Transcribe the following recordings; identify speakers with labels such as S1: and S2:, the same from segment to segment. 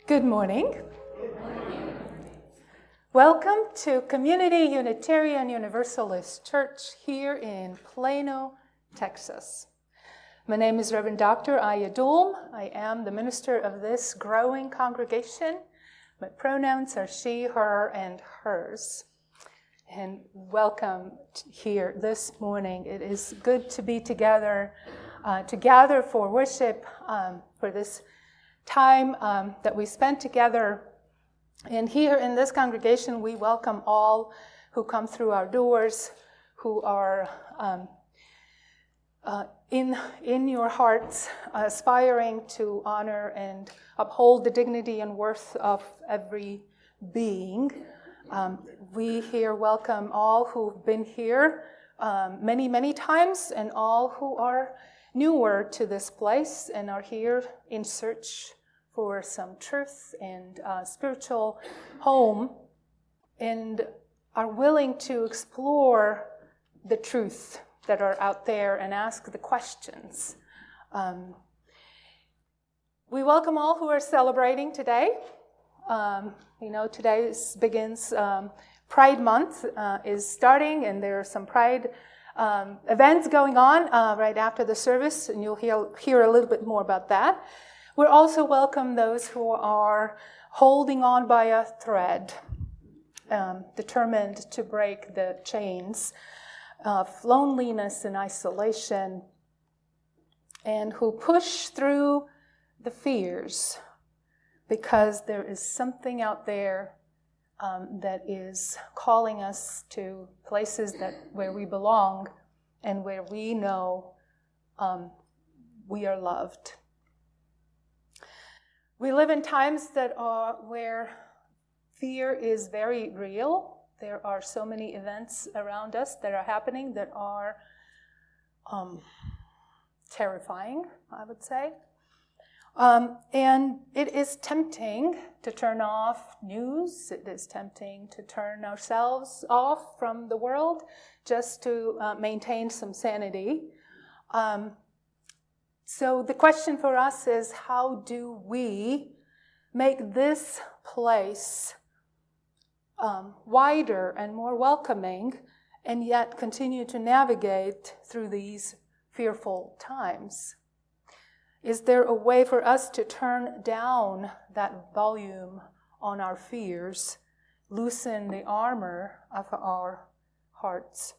S1: Good morning. Welcome to Community Unitarian Universalist Church here in Plano, Texas. My name is Reverend Dr. Aija Duelm. I am the minister of this growing congregation. My pronouns are she, her, and hers. And welcome here this morning. It is good to be together, to gather for worship, for this time that we spent together. And here in this congregation, we welcome all who come through our doors, who are in your hearts, aspiring to honor and uphold the dignity and worth of every being. We here welcome all who've been here many, many times, and all who are newer to this place and are here in search for some truth and spiritual home, and are willing to explore the truth that are out there and ask the questions. We welcome all who are celebrating today. Today begins Pride Month is starting, and there are some Pride events going on right after the service, and you'll hear a little bit more about that. We also welcome those who are holding on by a thread, determined to break the chains of loneliness and isolation, and who push through the fears because there is something out there that is calling us to places where we belong and where we know we are loved. We live in times where fear is very real. There are so many events around us that are happening that are terrifying, I would say. And it is tempting to turn off news. It is tempting to turn ourselves off from the world just to maintain some sanity. So the question for us is, how do we make this place wider and more welcoming, and yet continue to navigate through these fearful times? Is there a way for us to turn down that volume on our fears, loosen the armor of our hearts,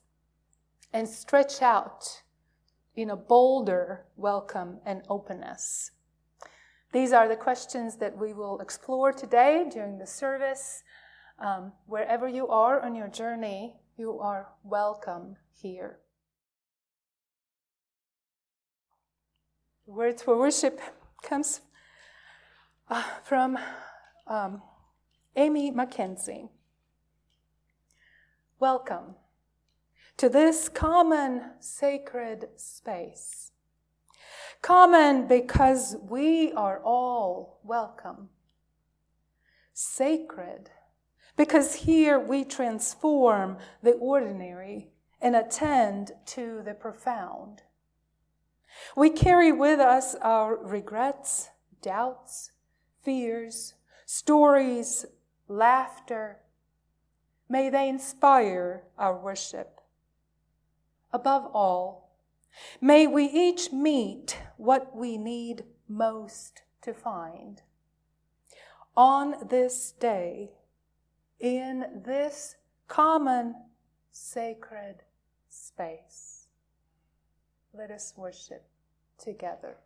S1: and stretch out in a bolder welcome and openness? These are the questions that we will explore today during the service. Wherever you are on your journey, you are welcome here. The words for worship comes from Amy MacKenzie. Welcome to this common sacred space. Common because we are all welcome. Sacred because here we transform the ordinary and attend to the profound. We carry with us our regrets, doubts, fears, stories, laughter. May they inspire our worship. Above all, may we each meet what we need most to find. On this day, in this common sacred space, let us worship together.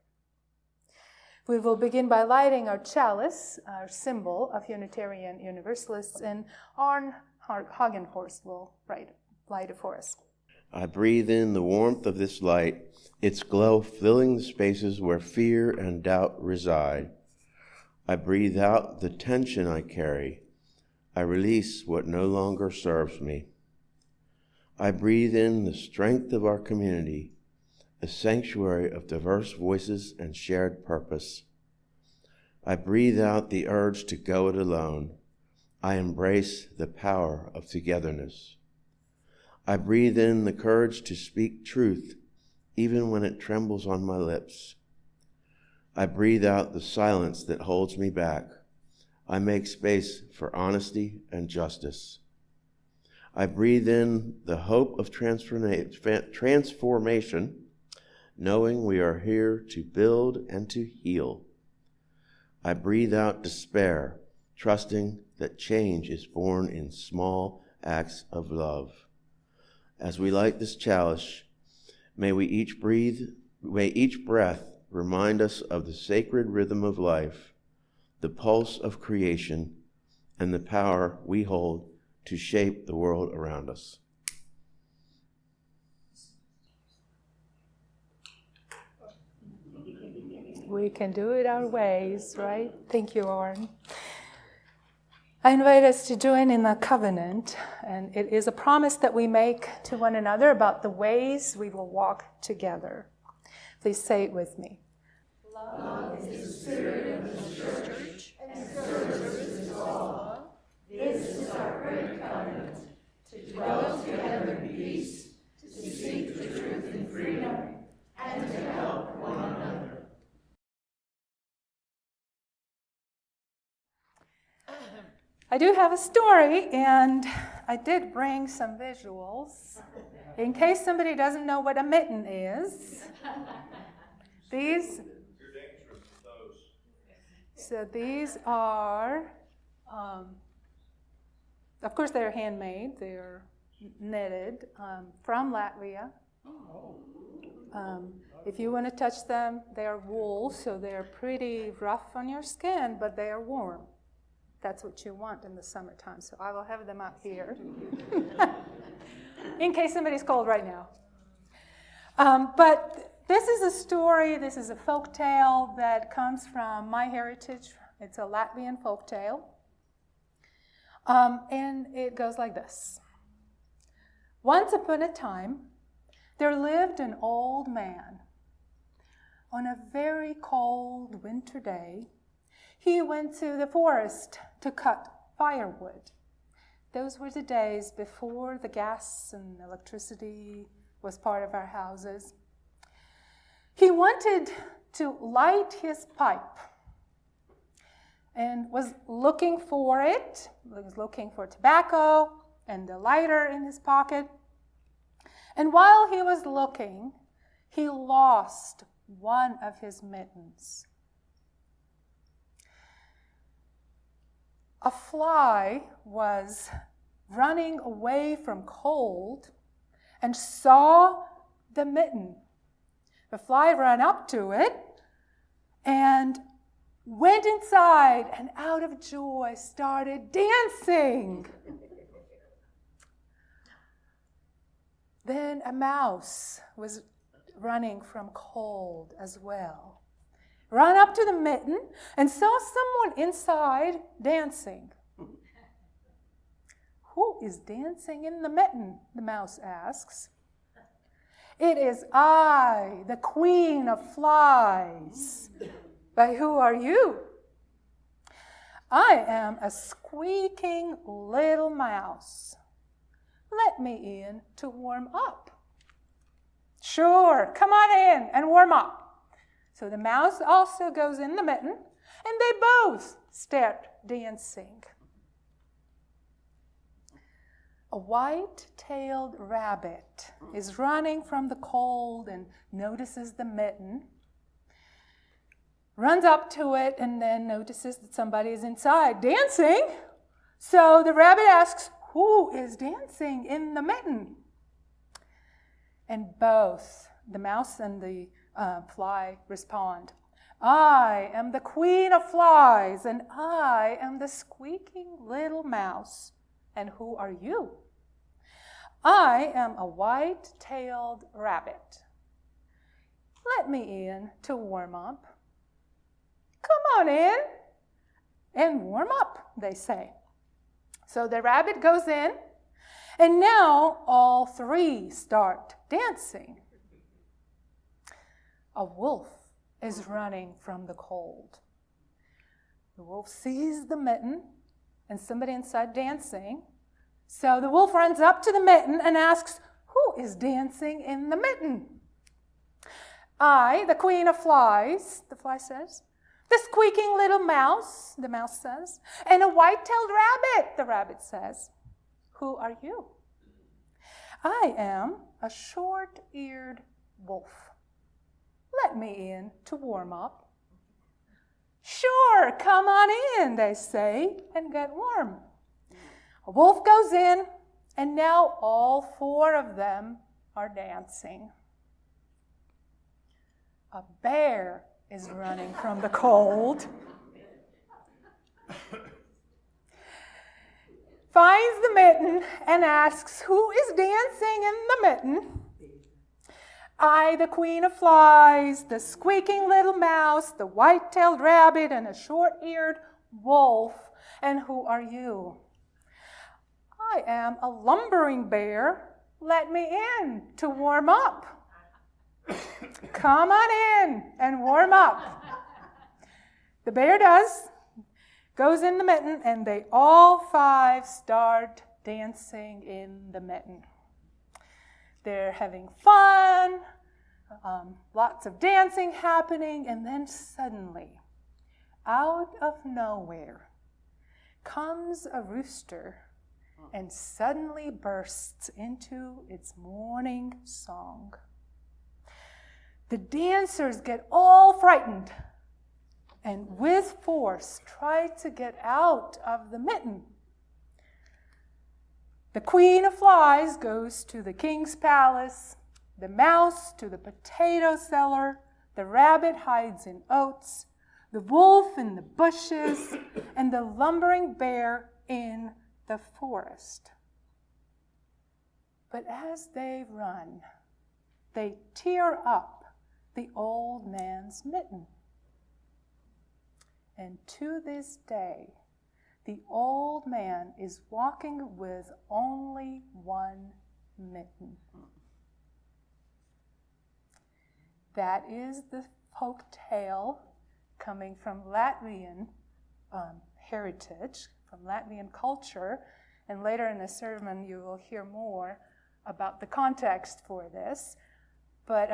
S1: We will begin by lighting our chalice, our symbol of Unitarian Universalists, and Arne Hagerhorst will light it for us.
S2: I breathe in the warmth of this light, its glow filling the spaces where fear and doubt reside. I breathe out the tension I carry. I release what no longer serves me. I breathe in the strength of our community, a sanctuary of diverse voices and shared purpose. I breathe out the urge to go it alone. I embrace the power of togetherness. I breathe in the courage to speak truth, even when it trembles on my lips. I breathe out the silence that holds me back, I make space for honesty and justice. I breathe in the hope of transformation, knowing we are here to build and to heal. I breathe out despair, trusting that change is born in small acts of love. As we light this chalice, may each breath remind us of the sacred rhythm of life, the pulse of creation, and the power we hold to shape the world around us.
S1: We can do it our ways, right? Thank you, Arne. I invite us to join in the covenant, and it is a promise that we make to one another about the ways we will walk together. Please say it with me.
S3: Love is the spirit of the church, and service is law. This is our great covenant, to dwell together in peace, to seek the truth in freedom, and to help one another.
S1: I do have a story, and I did bring some visuals in case somebody doesn't know what a mitten is. These are, of course, they're handmade. They're knitted from Latvia. If you want to touch them, they are wool, so they're pretty rough on your skin, but they are warm. That's what you want in the summertime, so I will have them up here in case somebody's cold right now. But this is a story, this is a folk tale that comes from my heritage. It's a Latvian folk tale. And it goes like this. Once upon a time, there lived an old man. On a very cold winter day, he went to the forest to cut firewood. Those were the days before the gas and electricity was part of our houses. He wanted to light his pipe and was looking for it. He was looking for tobacco and a lighter in his pocket. And while he was looking, he lost one of his mittens. A fly was running away from cold and saw the mitten. The fly ran up to it and went inside and out of joy started dancing. Then a mouse was running from cold as well. Ran up to the mitten and saw someone inside dancing. Who is dancing in the mitten? The mouse asks. It is I, the queen of flies. But who are you? I am a squeaking little mouse. Let me in to warm up. Sure, come on in and warm up. So the mouse also goes in the mitten, and they both start dancing. A white-tailed rabbit is running from the cold and notices the mitten, runs up to it, and then notices that somebody is inside dancing. So the rabbit asks, who is dancing in the mitten? And both the mouse and the fly respond, I am the queen of flies, and I am the squeaking little mouse. And who are you? I am a white-tailed rabbit. Let me in to warm up. Come on in and warm up, they say. So the rabbit goes in, and now all three start dancing. A wolf is running from the cold. The wolf sees the mitten and somebody inside dancing. So the wolf runs up to the mitten and asks, who is dancing in the mitten? I, the queen of flies, the fly says. The squeaking little mouse, the mouse says, and a white-tailed rabbit, the rabbit says. Who are you? I am a short-eared wolf. Let me in to warm up. Sure, come on in, they say, and get warm. A wolf goes in, and now all four of them are dancing. A bear is running from the cold. Finds the mitten and asks, who is dancing in the mitten? I, the queen of flies, the squeaking little mouse, the white-tailed rabbit, and a short-eared wolf. And who are you? I am a lumbering bear. Let me in to warm up. Come on in and warm up. The bear does, goes in the mitten, and they all five start dancing in the mitten. They're having fun, lots of dancing happening, and then suddenly, out of nowhere, comes a rooster and suddenly bursts into its morning song. The dancers get all frightened and with force try to get out of the mitten. The queen of flies goes to the king's palace, the mouse to the potato cellar, the rabbit hides in oats, the wolf in the bushes, and the lumbering bear in the forest. But as they run, they tear up the old man's mitten. And to this day, the old man is walking with only one mitten. That is the folk tale coming from Latvian heritage, from Latvian culture. And later in the sermon, you will hear more about the context for this. But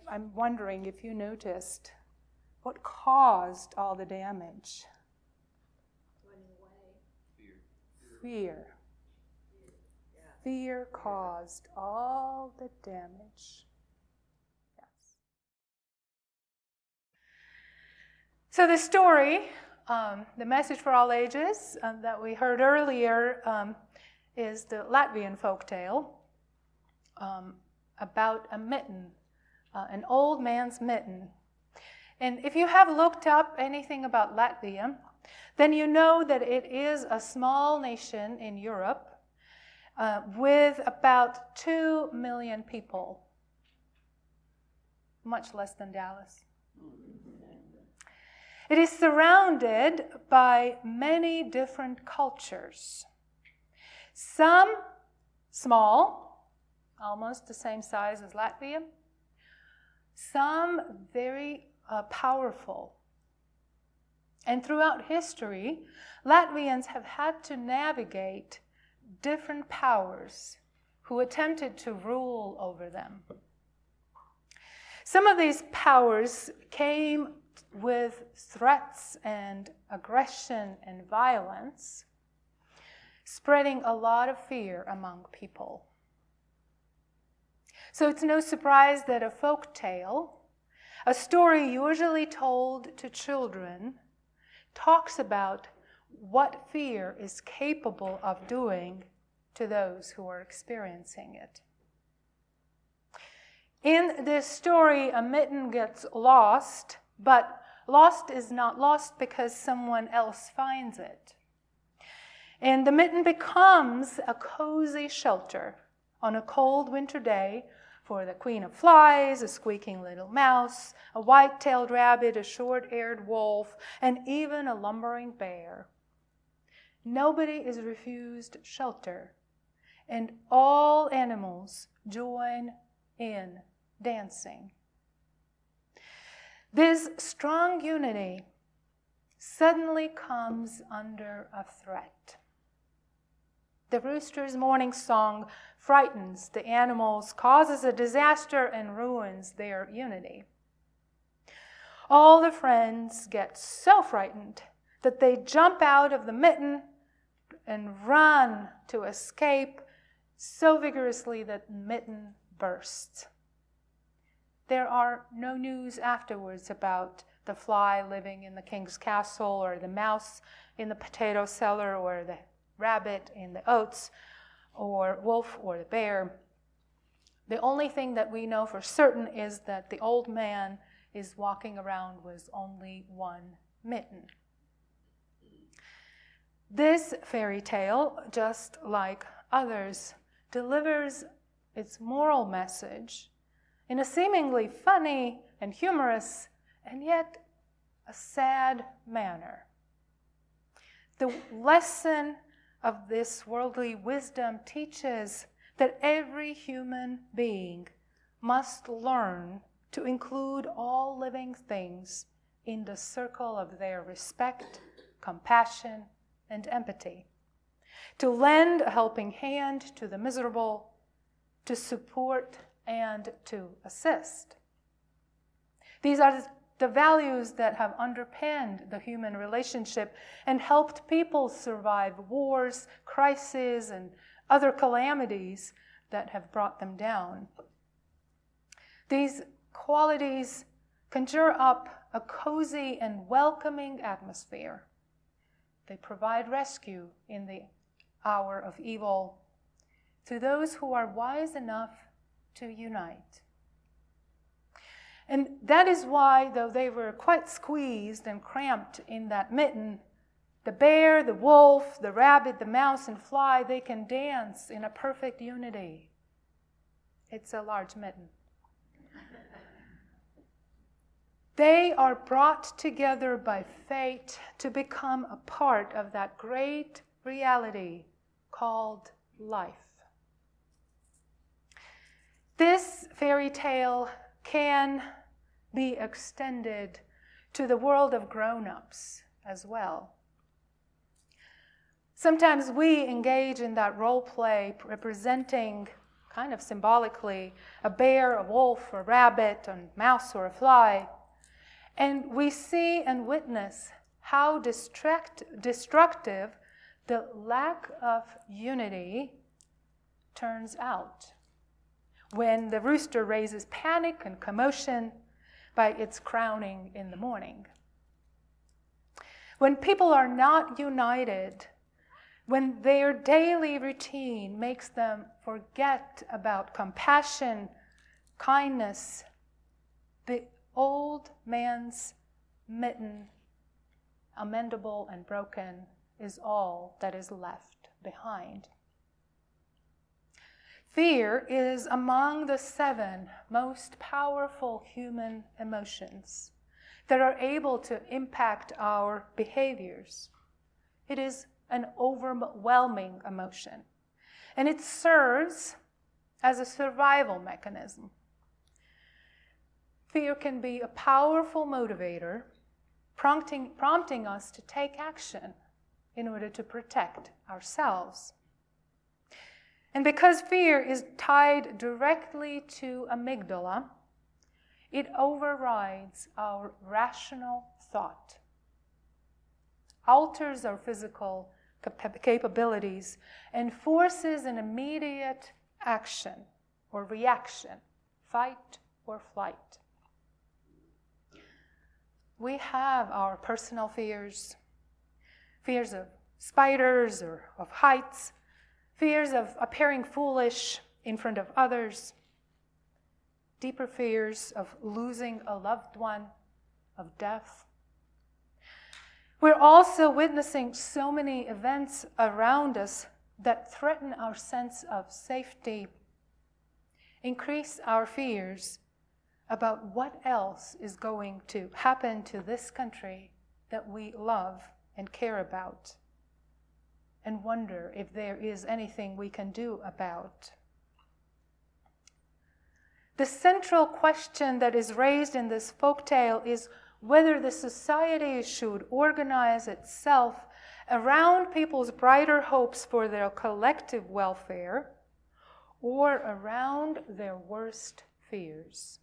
S1: I'm wondering if you noticed what caused all the damage. Fear. Fear caused all the damage. Yes. So the story, the message for all ages that we heard earlier is the Latvian folktale about a mitten, an old man's mitten. And if you have looked up anything about Latvia, then you know that it is a small nation in Europe with about 2 million people, much less than Dallas. It is surrounded by many different cultures. Some small, almost the same size as Latvia. Some very powerful. And throughout history, Latvians have had to navigate different powers who attempted to rule over them. Some of these powers came with threats and aggression and violence, spreading a lot of fear among people. So it's no surprise that a folk tale, a story usually told to children, talks about what fear is capable of doing to those who are experiencing it. In this story, a mitten gets lost, but lost is not lost because someone else finds it. And the mitten becomes a cozy shelter on a cold winter day for the queen of flies, a squeaking little mouse, a white-tailed rabbit, a short-eared wolf, and even a lumbering bear. Nobody is refused shelter, and all animals join in dancing. This strong unity suddenly comes under a threat. The rooster's morning song frightens the animals, causes a disaster, and ruins their unity. All the friends get so frightened that they jump out of the mitten and run to escape so vigorously that Mitten bursts. There are no news afterwards about the fly living in the king's castle, or the mouse in the potato cellar, or the rabbit in the oats, or wolf or the bear. The only thing that we know for certain is that the old man is walking around with only one mitten. This fairy tale, just like others, delivers its moral message in a seemingly funny and humorous and yet a sad manner. The lesson of this worldly wisdom teaches that every human being must learn to include all living things in the circle of their respect, compassion, and empathy, to lend a helping hand to the miserable, to support and to assist. These are the values that have underpinned the human relationship and helped people survive wars, crises, and other calamities that have brought them down. These qualities conjure up a cozy and welcoming atmosphere. They provide rescue in the hour of evil to those who are wise enough to unite. And that is why, though they were quite squeezed and cramped in that mitten, the bear, the wolf, the rabbit, the mouse, and fly, they can dance in a perfect unity. It's a large mitten. They are brought together by fate to become a part of that great reality called life. This fairy tale can be extended to the world of grown-ups as well. Sometimes we engage in that role play representing, kind of symbolically, a bear, a wolf, a rabbit, a mouse, or a fly. And we see and witness how destructive the lack of unity turns out when the rooster raises panic and commotion by its crowing in the morning. When people are not united, when their daily routine makes them forget about compassion, kindness, the old man's mitten, amendable and broken, is all that is left behind. Fear is among the 7 most powerful human emotions that are able to impact our behaviors. It is an overwhelming emotion, and it serves as a survival mechanism. Fear can be a powerful motivator, prompting us to take action in order to protect ourselves. And because fear is tied directly to amygdala, it overrides our rational thought, alters our physical capabilities, and forces an immediate action or reaction, fight or flight. We have our personal fears, fears of spiders or of heights, fears of appearing foolish in front of others, deeper fears of losing a loved one, of death. We're also witnessing so many events around us that threaten our sense of safety, increase our fears about what else is going to happen to this country that we love and care about, and wonder if there is anything we can do about. The central question that is raised in this folktale is whether the society should organize itself around people's brighter hopes for their collective welfare or around their worst fears.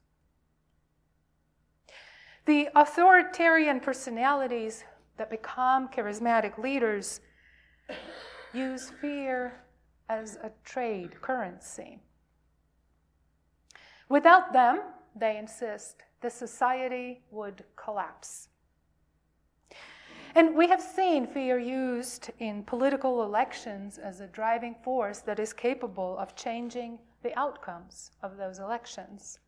S1: The authoritarian personalities that become charismatic leaders use fear as a trade currency. Without them, they insist, the society would collapse. And we have seen fear used in political elections as a driving force that is capable of changing the outcomes of those elections.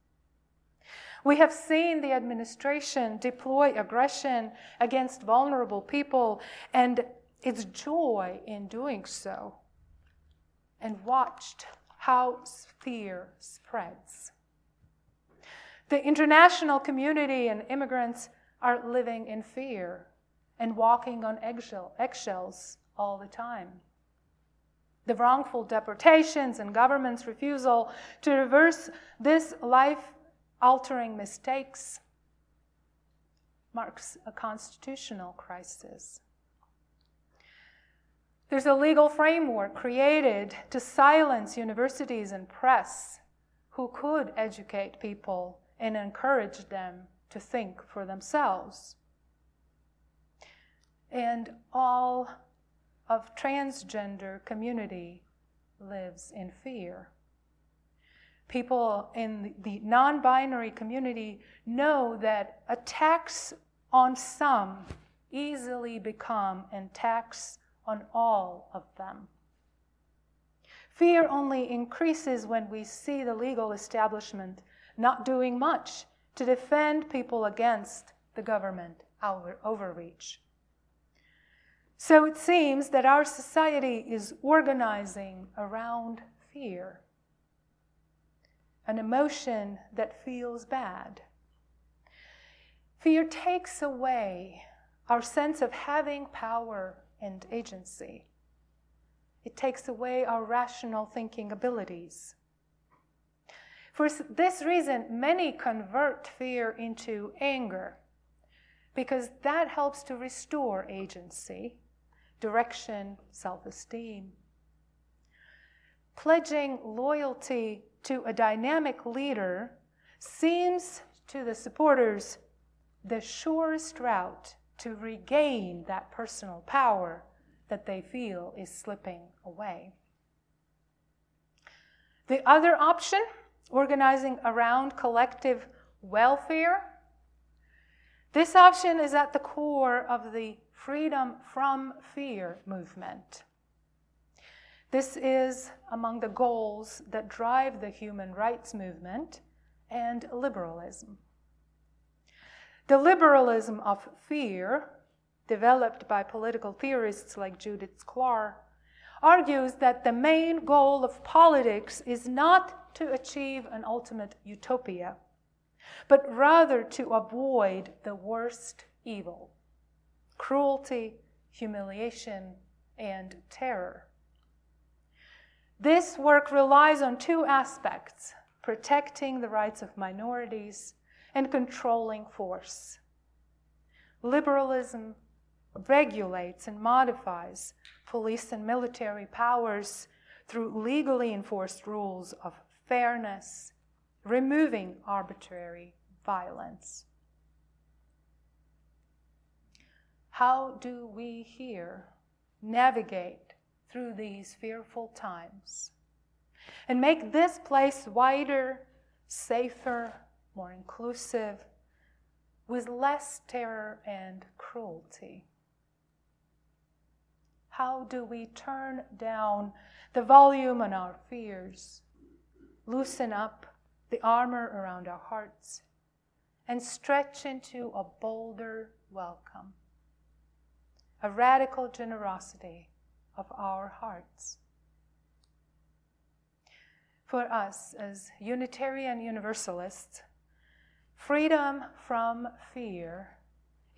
S1: We have seen the administration deploy aggression against vulnerable people and its joy in doing so, and watched how fear spreads. The international community and immigrants are living in fear and walking on eggshells all the time. The wrongful deportations and government's refusal to reverse this life-altering mistakes marks a constitutional crisis. There's a legal framework created to silence universities and press who could educate people and encourage them to think for themselves. And all of transgender community lives in fear. People in the non-binary community know that attacks on some easily become attacks on all of them. Fear only increases when we see the legal establishment not doing much to defend people against the government overreach. So it seems that our society is organizing around fear, an emotion that feels bad. Fear takes away our sense of having power and agency. It takes away our rational thinking abilities. For this reason, many convert fear into anger, because that helps to restore agency, direction, self-esteem. Pledging loyalty to a dynamic leader seems to the supporters the surest route to regain that personal power that they feel is slipping away. The other option, organizing around collective welfare, this option is at the core of the Freedom from Fear movement. This is among the goals that drive the human rights movement and liberalism. The liberalism of fear, developed by political theorists like Judith Sklar, argues that the main goal of politics is not to achieve an ultimate utopia, but rather to avoid the worst evil: cruelty, humiliation, and terror. This work relies on two aspects: protecting the rights of minorities and controlling force. Liberalism regulates and modifies police and military powers through legally enforced rules of fairness, removing arbitrary violence. How do we here navigate through these fearful times and make this place wider, safer, more inclusive, with less terror and cruelty? How do we turn down the volume on our fears, loosen up the armor around our hearts, and stretch into a bolder welcome, a radical generosity of our hearts? For us as Unitarian Universalists, freedom from fear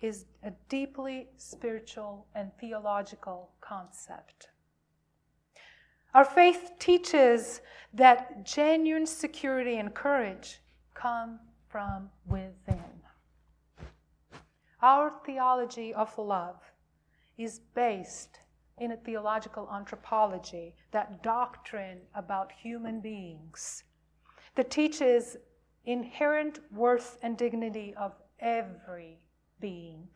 S1: is a deeply spiritual and theological concept. Our faith teaches that genuine security and courage come from within. Our theology of love is based in a theological anthropology, that doctrine about human beings that teaches inherent worth and dignity of every being.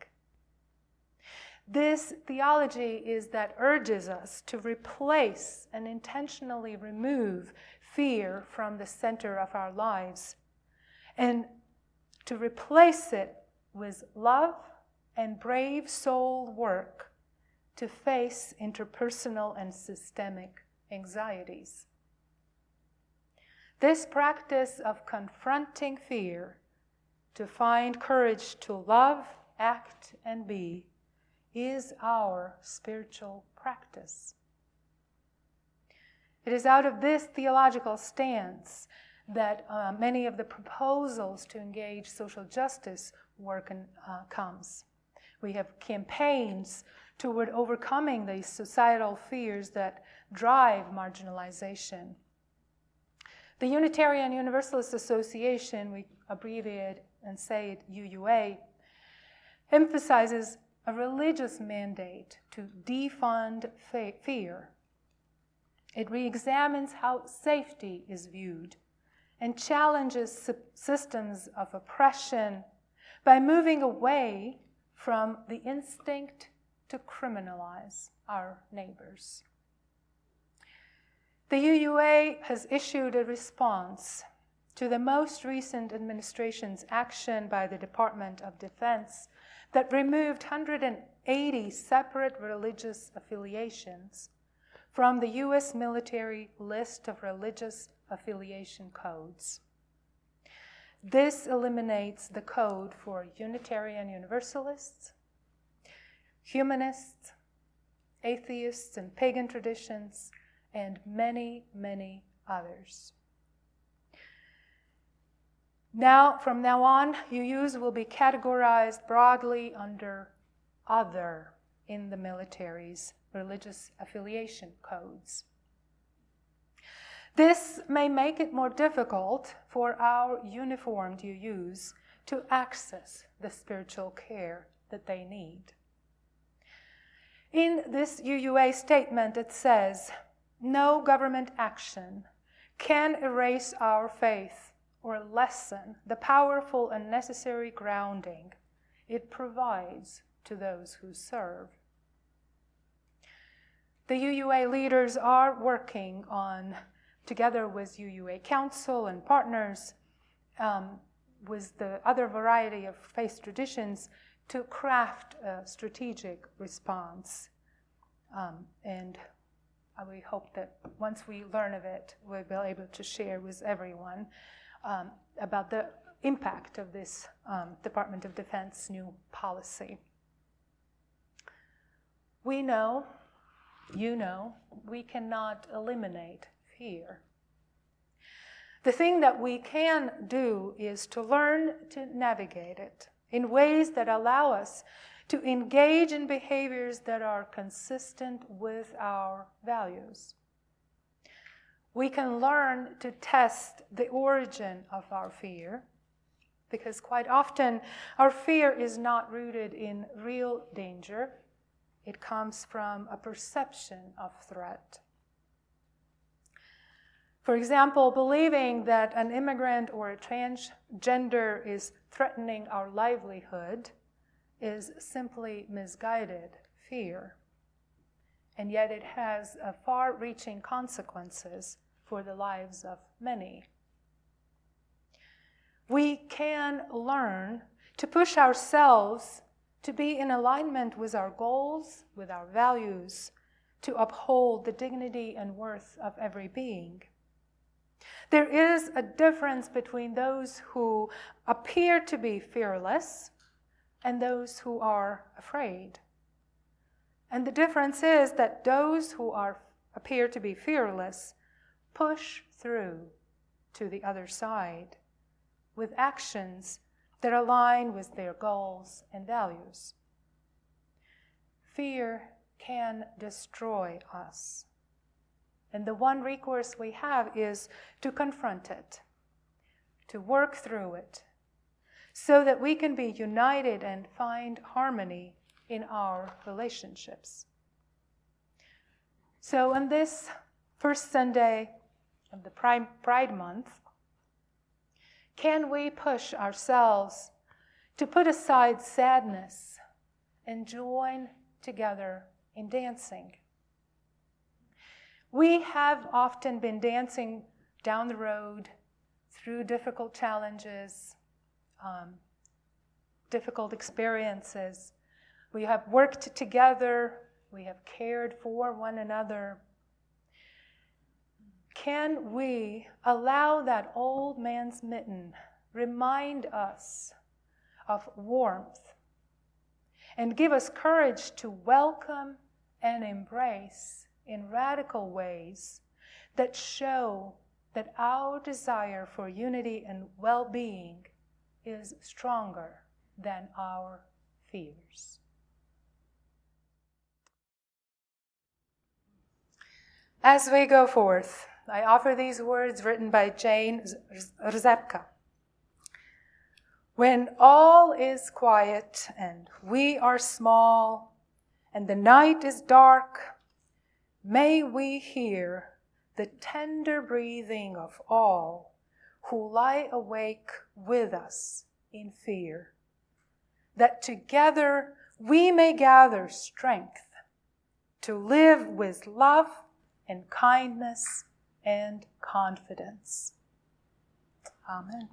S1: This theology is that urges us to replace and intentionally remove fear from the center of our lives and to replace it with love and brave soul work to face interpersonal and systemic anxieties. This practice of confronting fear to find courage to love, act, and be is our spiritual practice. It is out of this theological stance that many of the proposals to engage social justice work comes. We have campaigns toward overcoming these societal fears that drive marginalization. The Unitarian Universalist Association, we abbreviate and say it UUA, emphasizes a religious mandate to defund fear. It re-examines how safety is viewed and challenges systems of oppression by moving away from the instinct to criminalize our neighbors. The UUA has issued a response to the most recent administration's action by the Department of Defense that removed 180 separate religious affiliations from the U.S. military list of religious affiliation codes. This eliminates the code for Unitarian Universalists, humanists, atheists, and pagan traditions, and many, many others. From now on, UUs will be categorized broadly under other in the military's religious affiliation codes. This may make it more difficult for our uniformed UUs to access the spiritual care that they need. In this UUA statement, it says, "No government action can erase our faith or lessen the powerful and necessary grounding it provides to those who serve." The UUA leaders are working on, together with UUA Council and partners, with the other variety of faith traditions, to craft a strategic response. And we hope that once we learn of it, we'll be able to share with everyone about the impact of this Department of Defense new policy. We know, you know, we cannot eliminate fear. The thing that we can do is to learn to navigate it in ways that allow us to engage in behaviors that are consistent with our values. We can learn to test the origin of our fear, because quite often our fear is not rooted in real danger. It comes from a perception of threat. For example, believing that an immigrant or a transgender is threatening our livelihood is simply misguided fear. And yet it has far-reaching consequences for the lives of many. We can learn to push ourselves to be in alignment with our goals, with our values, to uphold the dignity and worth of every being. There is a difference between those who appear to be fearless and those who are afraid. And the difference is that those who appear to be fearless push through to the other side with actions that align with their goals and values. Fear can destroy us. And the one recourse we have is to confront it, to work through it, so that we can be united and find harmony in our relationships. So on this first Sunday of the Pride Month, can we push ourselves to put aside sadness and join together in dancing. We have often been dancing down the road through difficult challenges, difficult experiences. We have worked together. We have cared for one another. Can we allow that old man's mitten remind us of warmth and give us courage to welcome and embrace in radical ways that show that our desire for unity and well-being is stronger than our fears. As we go forth, I offer these words written by Jane Rzepka. When all is quiet and we are small and the night is dark, may we hear the tender breathing of all who lie awake with us in fear, that together we may gather strength to live with love and kindness and confidence. Amen.